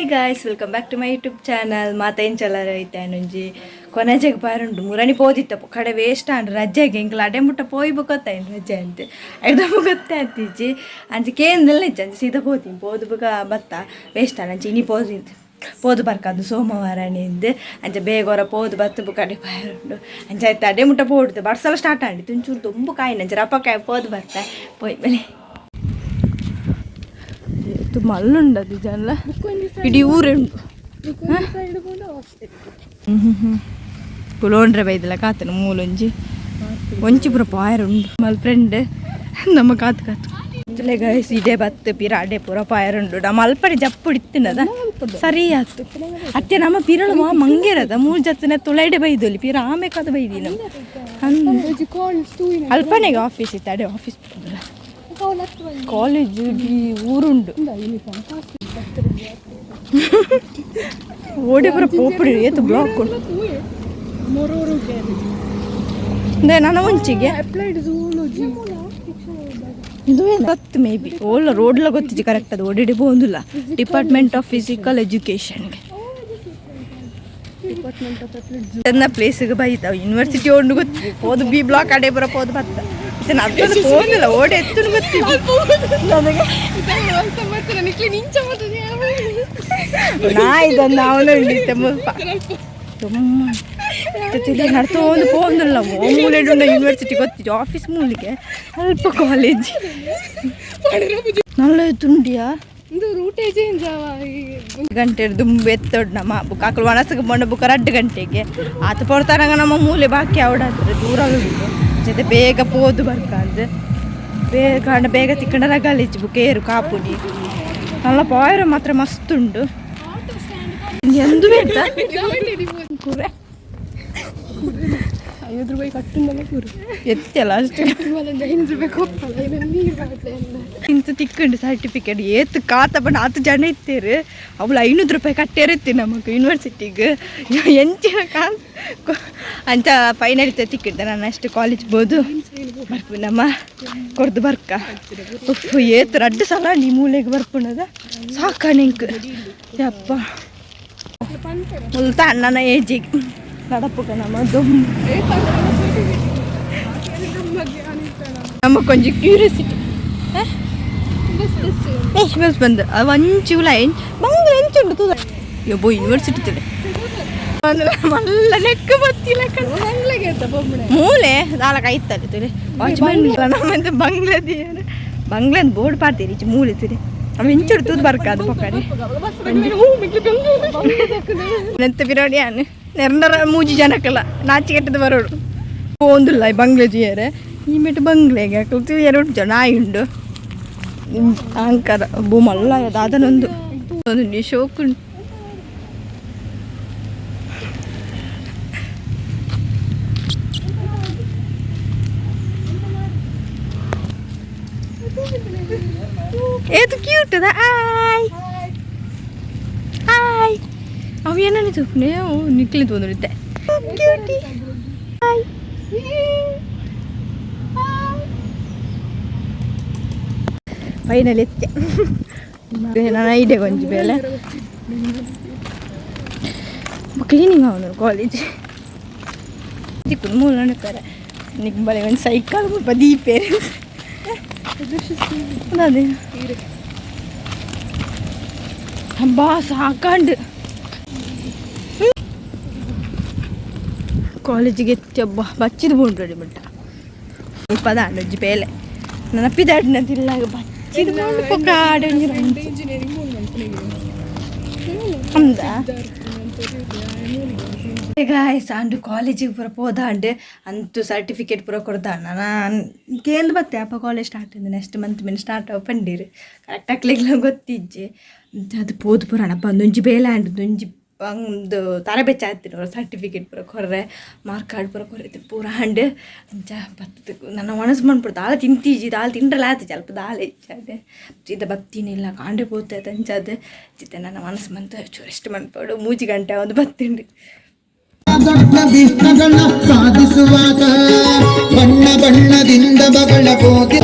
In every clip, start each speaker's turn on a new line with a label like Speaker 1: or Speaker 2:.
Speaker 1: guys, welcome back to my YouTube channel. ಮಾತೇನ್ ಚಲರ ಐತೆ ನಂಜಿ ಕೊನೆಜೆಗೆ ಪಾರುಂಡು ಮುರಣಿ ಪೋದಿತ್ತ ಕಡೆ waste and ರಜೆಗೆ ಇಂಕ್ಲ ಅಡೆ ಮುಟ್ಟ ಪೋಯಿ ಗೊತ್ತಾಯ್ತು ರಜೆ ಅಂತ ಎಡ್ದಮ್ಮ ಗೊತ್ತೇ ಆಗ್ತಿಜ್ಜಿ ಅಂಚೆ ಕೇಂದ್ರಲ್ಲ ಇಜ್ಜಿ ಅಂಚೆ ಸೀದಾ ಪೋತೀನಿ ಪೋದು ಬುಗ ಬತ್ತ ವೇಸ್ಟ್ ಆಂಡ್ ಅಂಚೆ ಇನಿ ಪೋದು ಬರ್ಕಂದು ಸೋಮವಾರನಿಂದ ಅಂಚೆ ಬೇಗ ಹೊರ ಪೋದು ಬತ್ತು ಕಡೆ ಪಾರುಂಡು ಅಂಚೆ ಆಯ್ತು ಅಡೆ ಮುಟ್ಟ ಪೋಡ್ತು ಬರ್ಸಲ ಸ್ಟಾರ್ಟ್ ಆಂಡಿತ್ತು ಒಂಚೂರು ತುಂಬ ಕಾಯಿನ ಅಂಚೆ ರಪ್ಪಕಾಯಿ ಪೋದು ಬರ್ತಾ ಪೋಯ್ ಮೇಲೆ ಮಲ್ಲುಂಡದು ಜನ ಇಡೀ ಊರುಂಡು ಕುಲೋಂಡ್ರೆ ಬೈದಲ್ಲ ಕಾತನು ಮೂಲೊಂಜಿ ಒಂಚಿ ಪುರ ಪಾಯರುಂಡು ಮಲ್ ಫ್ರೆಂಡ್ ನಮ್ಮ ಕಾತು ಗೈಸ್ ಇದೇ ಬತ್ತು ಪಿರ ಅಡೆ ಪೂರ ಪಾಯರುಂಡು ನಮ್ಮ ಅಲ್ಪಡೆ ಜಪ್ಪು ಇತ್ತಿನದ ಸರಿ ಆಯ್ತು ಅತ್ತೆ ನಮ್ಮ ಪಿರಳು ಮಂಗೇರದ ಮೂರು ಜತ್ತಿನ ತುಳೈಡೆ ಬೈದಲ್ಲಿ ಪಿರ ಆಮೇಕಾದ ಬೈದಿ ನಮ್ಮ ಅಲ್ಪನೆಗೆ ಆಫೀಸ್ ಇತ್ತು ಅಡೆ ಆಫೀಸ್ ಕಾಲೇಜು ಊರುಂಡು ಓಡಿ ಬರ ಪೋಪಡಿ ಏತು ಬ್ಲಾಕ್ ನನ್ನ ಮುಂಚಿಗೆ ಇದು ಗೊತ್ತು ಮೇ ಬಿ ಓಲ್ಲ ರೋಡ್ಲ ಗೊತ್ತಿಜ್ಜಿ ಕರೆಕ್ಟ್ ಅದು ಓಡಿಡಿ ಬೋಂದಿಲ್ಲ ಡಿಪಾರ್ಟ್ಮೆಂಟ್ ಆಫ್ ಫಿಸಿಕಲ್ ಎಜುಕೇಷನ್ಗೆ ಚೆನ್ನ ಪ್ಲೇಸಿಗೆ ಬೈತಾವ ಯೂನಿವರ್ಸಿಟಿ ಓಡು ಗೊತ್ತಿ ಹೋದು ಬಿ ಬ್ಲಾಕ್ ಅಡೆ ಬರ ಹೋದು ಬತ್ತ ಅದು ಹೋಗಿಲ್ಲ ಓಡಿ ಎತ್ತು ಗೊತ್ತಿಲ್ಲ ನಾ ಇದನ್ನು ಅವನು ನಡ್ತೊಂದು ಹೋಗಿಲ್ಲ ಮೂಲೆ ಯೂನಿವರ್ಸಿಟಿ ಗೊತ್ತಿತ್ತು ಆಫೀಸ್ ಮೂಲಿಗೆ ಅಲ್ಪ ಕಾಲೇಜ್ ನಲ್ಲ ತುಂಡಿಯಾ ಗಂಟೆ ದುಂಬು ಎತ್ತೊಡ್ ನಮ್ಮ ಬುಕ್ ಹಾಕಲು ಮನಸ್ಸಿಗೆ ಮೊಂಡ ಬುಕ್ಕ 2 ಗಂಟೆಗೆ ಆತ ಪಡ್ತಾರಂಗ ನಮ್ಮ ಮೂಲೆ ಬಾಕಿ ಅವಡಾದ್ರೆ ದೂರ ಜೊತೆ ಬೇಗ ಪೋದು ಬರ್ಕಂದು ಬೇಗ ತಿಕ್ಕಂಡ ರಗಾಲಿಚ್ಚು ಬುಕ್ ಏರು ಕಾಪುನಿ ನಲ್ಲ ಪಾಯರ ಮಾತ್ರ ಮಸ್ತ್ ಉಂಡು ಎಂದು ಬೇಡ
Speaker 2: 50 ರೂಪಾಯಿ ಕಟ್ಟಿಂದಲ್ಲ ಕೂರು
Speaker 1: ಎತ್ತಲ್ಲ ಅಷ್ಟು
Speaker 2: 5 ರೂಪಾಯಿ ಕೊಪ್ಪಲ್ಲ
Speaker 1: ಇಂತ ತಿಕ್ಕಂಡು ಸರ್ಟಿಫಿಕೇಟ್ ಏತು ಕಾತ ಬಂದು 10 ಜನ ಇತ್ತೇರು ಅವಳು 500 ರೂಪಾಯಿ ಕಟ್ಟೇರಿತ್ತಿ ನಮಗೆ ಯೂನಿವರ್ಸಿಟಿಗೆ ಎಂಚಿನ ಅಂಚ ಫೈನಲ್ ಇತ್ತು ತಿಕ್ಕಿಡ್ದೆ ನಾನು ಅಷ್ಟು ಕಾಲೇಜ್ ಬೋದು ಬರ್ಪು ನಮ್ಮ ಕೊಡ್ದು ಬರ್ಕ ಏತು 2 ಸಲ ನೀ ಮೂಲೆಗೆ ಬರ್ಪುಣದ ಸಾಕ ನಿಂಕ್ ಯಪ್ಪ ಉಲ್ತಾ ಅಣ್ಣನ ಏಜಿಗೆ ನಡಪುಗ ನಮ್ಮ ಕೊಂಚ ಕ್ಯೂರಿಯಾಸಿಟಿ ಬಸ್ ಬಂದು ಒಂಚು ಲೈನ್ ಬಂಗ್ಲೆ ಎಂಚುಂಡು ತೂದ ಯಬ್ಬೋ ಯೂನಿವರ್ಸಿಟಿ ತಿಳಿ ಮಲ್ಲ ನೆಕ್ಕ ಬತ್ತಿಲ್ಲ ಮೂಲೆ ದಾಲಕ ಐತಲ್ಲಿ ತಿಳಿ ವಾಚ್ಮನ್ ನಮ್ಮಂತ ಬಂಗ್ಲೆ ಬೋರ್ಡ್ ಪಾಡ್ತೀರಿ ಈಚೆ ಮೂಲೆ ತಿಳಿ ಅವ ಇಂಚುಡು ತೂದು ಬರ್ಕಾದು ಪಕ್ಕಡೆ ಎಂತ ಬಿರಾಡಿ ಅನ್ನು ನೆರಂಡರ 3 ಜನಕ್ಕಲ್ಲ ನಾಚಿಕೆಟ್ಟದು ಬರೋಡು ಒಂದಿಲ್ಲ ಬಂಗ್ಲೆ ಜಿಯರೆ ಈ ಮೆಟ್ಟು ಬಂಗ್ಲೆಗೆ ಹಾಕಲ್ತು 2 ಜನ ಉಂಡು ಅಂಕರ ಭೂಮಲ್ಲ ಅದನ್ನೊಂದು ಶೋಕುಂಡು ಏತು ಕ್ಯೂಟ್ ಅದ ಆಯ್ ಹಾಯ್ ಅವು ಏನಿತ್ತು ನಿಕ್ಲಿದ್ದು ಬಂದಿರುತ್ತೆ ಕ್ಯೂಟಿ ಹಾಯ್ ಫೈನಲ್ ಎತ್ತೆ ನನ್ನ ಐಡಿಯಾ ಕೊಂಚ ಬೇಲೆ ಕ್ಲೀನಿಂಗ್ ಅವನು ಕಾಲೇಜ್ ತಿಕ್ಕು ಮೂಲ ನಡ್ತಾರೆ ನಿಕ್ ಬಲೆ ಒಂದು ಸೈಕಲ್ ಸ್ವಲ್ಪ ದೀಪೇರಿ ಅದೇ ಹಬ್ಬ ಸಾಕಂಡು ಕಾಲೇಜಿಗೆ ಎತ್ತಿ ಹಬ್ಬ ಬಚ್ಚಿದು ಬೋಂಡ್ರಡಿ ಬಿಟ್ಟ ಪದಾಂಡಜ್ಜಿ ಬೇಲೆ ನೆನಪಿದಾಡಿನದಿಲ್ಲ ಬಚ್ಚಿದು ಬೋಂಡು ಪೊಕ್ಕಾಡು ಹೌದಾ ಗಾಯ್ಸ್ ಅಂಡು ಕಾಲೇಜಿಗೆ ಪೂರ ಹೋದಾಂಡು ಅಂತೂ ಸರ್ಟಿಫಿಕೇಟ್ ಪೂರ ಕೊಡ್ದಾಂಡ ನಾನು ಕೇಂದ್ರ ಬತ್ತೆ ಅಪ್ಪ ಕಾಲೇಜ್ ಸ್ಟಾರ್ಟ್ ಇದೆ ನೆಕ್ಸ್ಟ್ ಮಂತ್ ಮೇಲೆ ಸ್ಟಾರ್ಟ್ ಆಗ ಪಂಡೀರು ಕರೆಕ್ಟ್ ಆಗ್ಲಿಲ್ಲ ಗೊತ್ತಿಜ್ಜೆ ಅದು ಪೋದು ಪುರಾಣ ಬಂದೊಂಜಿ ಬೇಲೆ ಅಂಡು ಒಂಜಿ ಒಂದು ತರಬೇತಿ ಆಗ್ತೀನಿ ಅವ್ರ ಸರ್ಟಿಫಿಕೇಟ್ ಪೂರ ಕೊರ್ರೆ ಮಾರ್ಕ್ ಕಾರ್ಡ್ ಪೂರ ಕೊರೈತೆ ಪೂರ ಹಂಡು ಅಂಚ ಬತ್ತು ನನ್ನ ಮನಸ್ಸು ಮಾಡ್ಬಿಡು ದಾಳ ತಿಂತೀಜಿ ದಾಳ ತಿಂಡ್ರಲ್ಲ ಆಯ್ತು ಸ್ವಲ್ಪ ದಾಳ ಹೆಚ್ಚಾದೆ ಚಿತ್ತ ಬತ್ತೀನಿಲ್ಲ ಕಾಂಡೆ ಪೋತೈತೆ ಅಂಚದೆ ಚಿತ್ತ ನನ್ನ ಮನಸ್ಸು ಬಂತು ಚೂರು ಎಷ್ಟು ಮಾಡ್ಬಿಡು 3 ಗಂಟೆ ಒಂದು ಬತ್ತಿಂಡು ಸಾಧಿಸುವಾಗ ಬಣ್ಣ ಬಣ್ಣದಿಂದ ಬಗಳಬಹುದು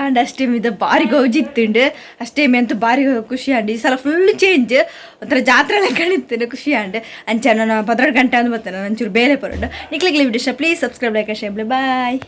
Speaker 1: ಆ್ಯಂಡ್ ಅಷ್ಟೇ ಇದು ಬಾರಿ ಗೌಜಿತ್ತುಂಡು ಅಷ್ಟೇ ಮೆಂತು ಬಾರಿ ಖುಷಿ ಆಂಡ್ ಈ ಸಲ ಫುಲ್ ಚೇಂಜ್ ಒಂಥರ ಜಾತ್ರೆ ಕಣಿತೇನೆ ಖುಷಿ ಆಂಡ್ ಅಂಚೆ ನಾನು 12 ಗಂಟೆ ಅಂದ್ ಬರ್ತೇನೆ ಒಂಚೂರು ಬೇಲೆ ಪರೋಡು ನಿಕ್ಲಿಗೆ video please subscribe like share bye.